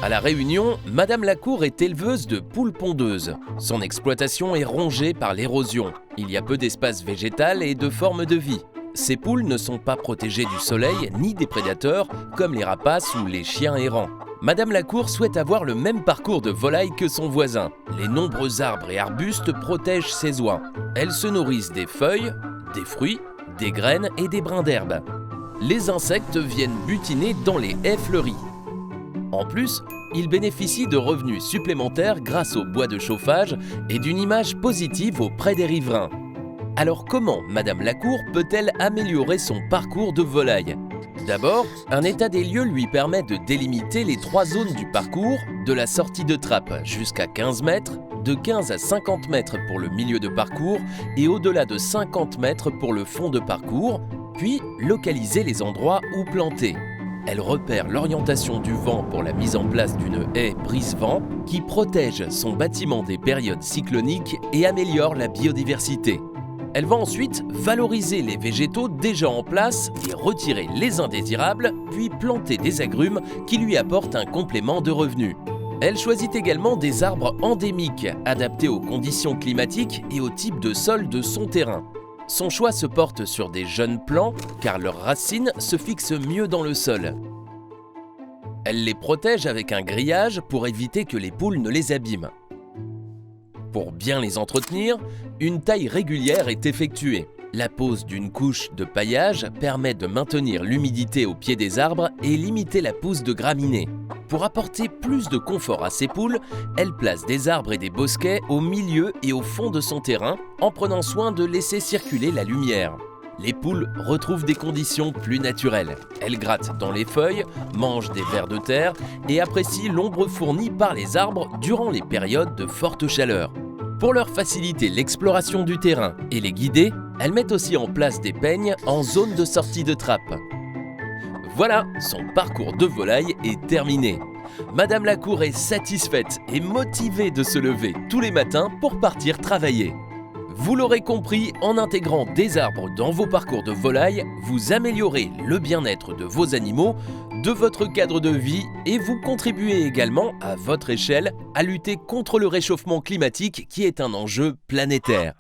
À La Réunion, Madame Lacour est éleveuse de poules pondeuses. Son exploitation est rongée par l'érosion. Il y a peu d'espace végétal et de formes de vie. Ces poules ne sont pas protégées du soleil ni des prédateurs comme les rapaces ou les chiens errants. Madame Lacour souhaite avoir le même parcours de volaille que son voisin. Les nombreux arbres et arbustes protègent ses oies. Elles se nourrissent des feuilles, des fruits, des graines et des brins d'herbe. Les insectes viennent butiner dans les haies fleuries. En plus, ils bénéficient de revenus supplémentaires grâce au bois de chauffage et d'une image positive auprès des riverains. Alors comment Madame Lacour peut-elle améliorer son parcours de volaille ? D'abord, un état des lieux lui permet de délimiter les 3 zones du parcours, de la sortie de trappe jusqu'à 15 mètres, de 15 à 50 mètres pour le milieu de parcours et au-delà de 50 mètres pour le fond de parcours, puis localiser les endroits où planter. Elle repère l'orientation du vent pour la mise en place d'une haie brise-vent qui protège son bâtiment des périodes cycloniques et améliore la biodiversité. Elle va ensuite valoriser les végétaux déjà en place et retirer les indésirables, puis planter des agrumes qui lui apportent un complément de revenus. Elle choisit également des arbres endémiques, adaptés aux conditions climatiques et au type de sol de son terrain. Son choix se porte sur des jeunes plants car leurs racines se fixent mieux dans le sol. Elle les protège avec un grillage pour éviter que les poules ne les abîment. Pour bien les entretenir, une taille régulière est effectuée. La pose d'une couche de paillage permet de maintenir l'humidité au pied des arbres et limiter la pousse de graminées. Pour apporter plus de confort à ses poules, elle place des arbres et des bosquets au milieu et au fond de son terrain en prenant soin de laisser circuler la lumière. Les poules retrouvent des conditions plus naturelles. Elles grattent dans les feuilles, mangent des vers de terre et apprécient l'ombre fournie par les arbres durant les périodes de forte chaleur. Pour leur faciliter l'exploration du terrain et les guider, elles mettent aussi en place des peignes en zone de sortie de trappe. Voilà, son parcours de volaille est terminé. Madame Lacour est satisfaite et motivée de se lever tous les matins pour partir travailler. Vous l'aurez compris, en intégrant des arbres dans vos parcours de volaille, vous améliorez le bien-être de vos animaux, de votre cadre de vie et vous contribuez également, à votre échelle, à lutter contre le réchauffement climatique qui est un enjeu planétaire.